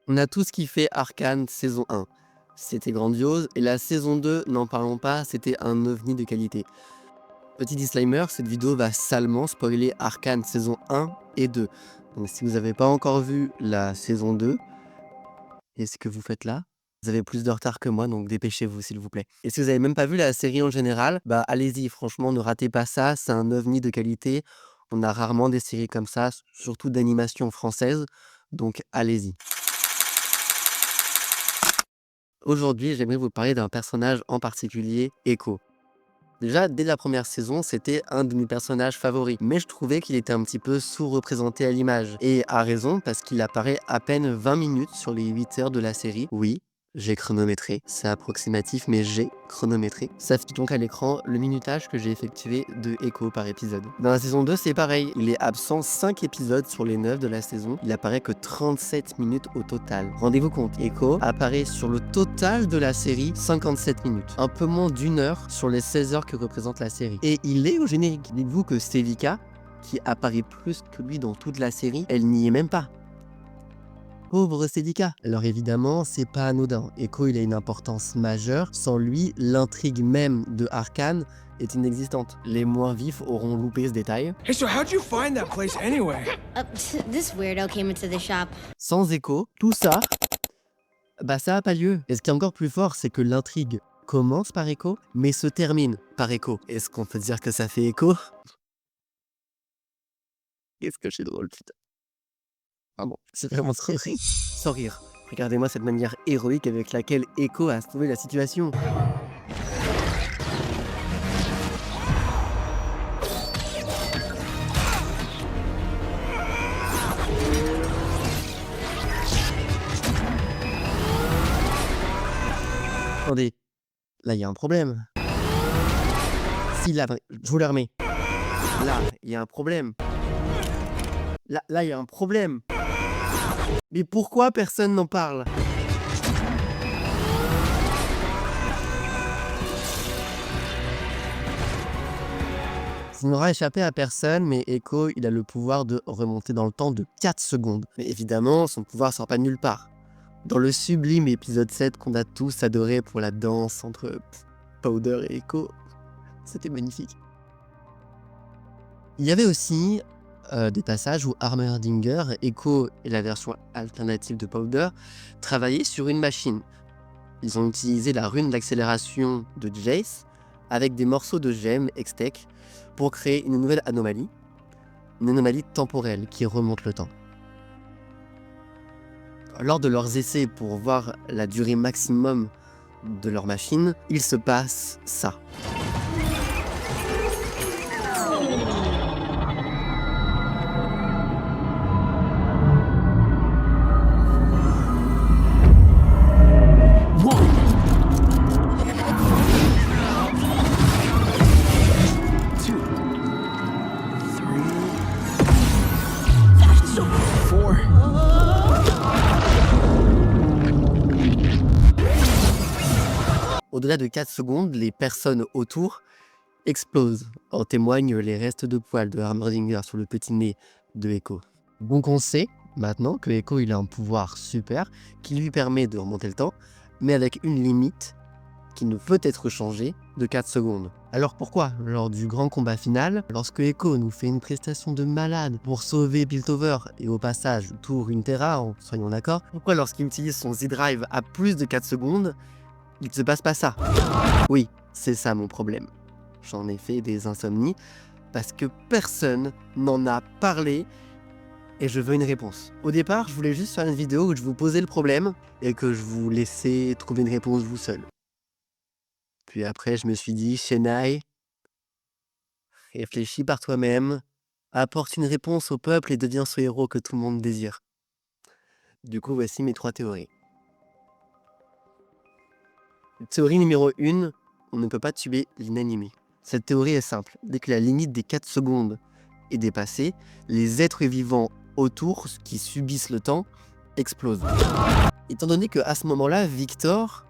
On a tous kiffé Arcane saison 1. C'était grandiose et la saison 2, n'en parlons pas, c'était un ovni de qualité. Petit disclaimer, cette vidéo va salement spoiler Arcane saison 1 et 2. Donc si vous n'avez pas encore vu la saison 2, et ce que vous faites là, vous avez plus de retard que moi, donc dépêchez-vous s'il vous plaît. Et si vous n'avez même pas vu la série en général, bah allez-y, franchement, ne ratez pas ça, c'est un ovni de qualité. On a rarement des séries comme ça, surtout d'animation française, donc allez-y. Aujourd'hui, j'aimerais vous parler d'un personnage en particulier, Echo. Déjà, dès la première saison, c'était un de mes personnages favoris, mais je trouvais qu'il était un petit peu sous-représenté à l'image. Et à raison, parce qu'il apparaît à peine 20 minutes sur les 8 heures de la série. Oui, j'ai chronométré, c'est approximatif, mais j'ai chronométré. Ça fait donc à l'écran le minutage que j'ai effectué de Echo par épisode. Dans la saison 2, c'est pareil, il est absent 5 épisodes sur les 9 de la saison, il apparaît que 37 minutes au total. Rendez-vous compte, Echo apparaît sur le total de la série 57 minutes, un peu moins d'une heure sur les 16 heures que représente la série. Et il est au générique. Dites-vous que Celica, qui apparaît plus que lui dans toute la série, elle n'y est même pas. Pauvre Celica. Alors évidemment, c'est pas anodin. Echo, il a une importance majeure. Sans lui, l'intrigue même de Arcane est inexistante. Les moins vifs auront loupé ce détail. Hey, so how'd you find that place anyway? This weirdo came into the shop. Sans Echo, tout ça, bah ça a pas lieu. Et ce qui est encore plus fort, c'est que l'intrigue commence par Echo, mais se termine par Echo. Est-ce qu'on peut dire que ça fait écho? Qu'est-ce que c'est drôle, putain. Pardon, c'est vraiment très sans rire. Regardez-moi cette manière héroïque avec laquelle Echo a sauvé la situation. Attendez, là il y a un problème. Si là, je vous le remets. Là, il y a un problème. Là, il y a un problème. Mais pourquoi personne n'en parle? Ça n'aura échappé à personne, mais Echo, il a le pouvoir de remonter dans le temps de 4 secondes. Mais évidemment, son pouvoir sort pas de nulle part. Dans le sublime épisode 7 qu'on a tous adoré pour la danse entre Powder et Echo, c'était magnifique. Il y avait aussi des passages où Heimerdinger, Echo et la version alternative de Powder travaillaient sur une machine. Ils ont utilisé la rune d'accélération de Jace avec des morceaux de gemmes Hextech pour créer une nouvelle anomalie, une anomalie temporelle qui remonte le temps. Lors de leurs essais pour voir la durée maximum de leur machine, il se passe ça. Au-delà de 4 secondes, les personnes autour explosent. En témoignent les restes de poils de Heimerdinger sur le petit nez de Echo. Donc on sait maintenant que Echo il a un pouvoir super qui lui permet de remonter le temps, mais avec une limite qui ne peut être changée de 4 secondes. Alors pourquoi, lors du grand combat final, lorsque Echo nous fait une prestation de malade pour sauver Piltover et au passage tout Runeterra, soyons d'accord, pourquoi lorsqu'il utilise son Z-Drive à plus de 4 secondes, il ne se passe pas ça? Oui, c'est ça mon problème. J'en ai fait des insomnies parce que personne n'en a parlé et je veux une réponse. Au départ, je voulais juste faire une vidéo où je vous posais le problème et que je vous laissais trouver une réponse vous seul. Puis après, je me suis dit, Chennai, réfléchis par toi-même, apporte une réponse au peuple et deviens ce héros que tout le monde désire. Du coup, voici mes 3 théories. Théorie numéro 1, on ne peut pas tuer l'inanimé. Cette théorie est simple. Dès que la limite des 4 secondes est dépassée, les êtres vivants autour qui subissent le temps explosent. Étant donné qu'à ce moment-là, Victor,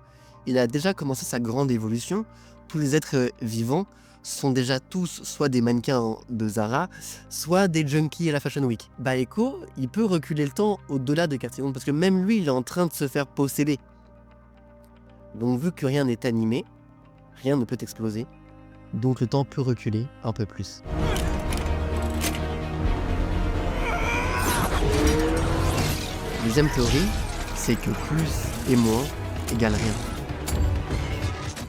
il a déjà commencé sa grande évolution, tous les êtres vivants sont déjà tous soit des mannequins de Zara, soit des junkies à la Fashion Week. Bah Echo, il peut reculer le temps au-delà de 4 secondes parce que même lui, il est en train de se faire posséder. Donc vu que rien n'est animé, rien ne peut exploser. Donc le temps peut reculer un peu plus. Deuxième théorie, c'est que plus et moins égale rien.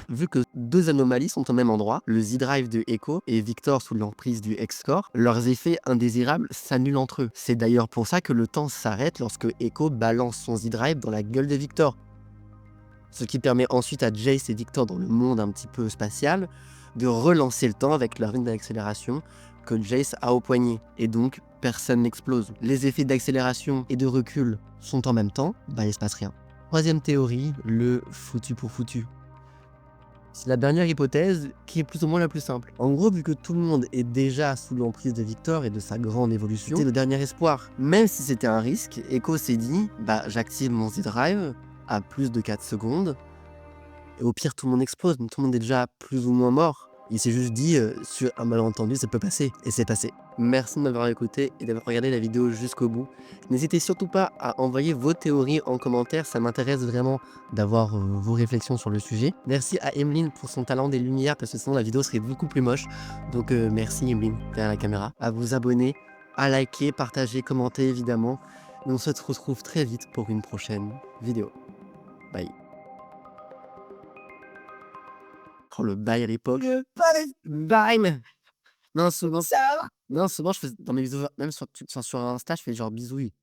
Vu que deux anomalies sont au même endroit, le Z-Drive de Echo et Victor sous l'emprise du X-Core, leurs effets indésirables s'annulent entre eux. C'est d'ailleurs pour ça que le temps s'arrête lorsque Echo balance son Z-Drive dans la gueule de Victor. Ce qui permet ensuite à Jace et Victor dans le monde un petit peu spatial de relancer le temps avec la rune d'accélération que Jace a au poignet. Et donc, personne n'explose. Les effets d'accélération et de recul sont en même temps, bah il se passe rien. Troisième théorie, le foutu pour foutu. C'est la dernière hypothèse qui est plus ou moins la plus simple. En gros, vu que tout le monde est déjà sous l'emprise de Victor et de sa grande évolution, c'était le dernier espoir. Même si c'était un risque, Echo s'est dit, bah j'active mon Z-Drive à plus de 4 secondes, et au pire tout le monde explose, mais tout le monde est déjà plus ou moins mort. Il s'est juste dit, sur un malentendu, ça peut passer, et c'est passé. Merci de m'avoir écouté et d'avoir regardé la vidéo jusqu'au bout. N'hésitez surtout pas à envoyer vos théories en commentaire, ça m'intéresse vraiment d'avoir vos réflexions sur le sujet. Merci à Emeline pour son talent des lumières, parce que sinon la vidéo serait beaucoup plus moche. Donc merci Emeline, derrière la caméra. À vous abonner, à liker, partager, commenter évidemment. Et on se retrouve très vite pour une prochaine vidéo. Bye. Oh le bail à l'époque. Bye man. Non, souvent, non, souvent je fais dans mes vidéos, même sur Insta, je fais genre bisouille.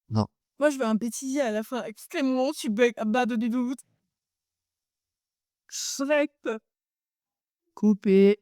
Non. Moi, je veux un bêtisier à la fin. Extrêmement, tu bugs à bas de doute. Shrek. Coupé.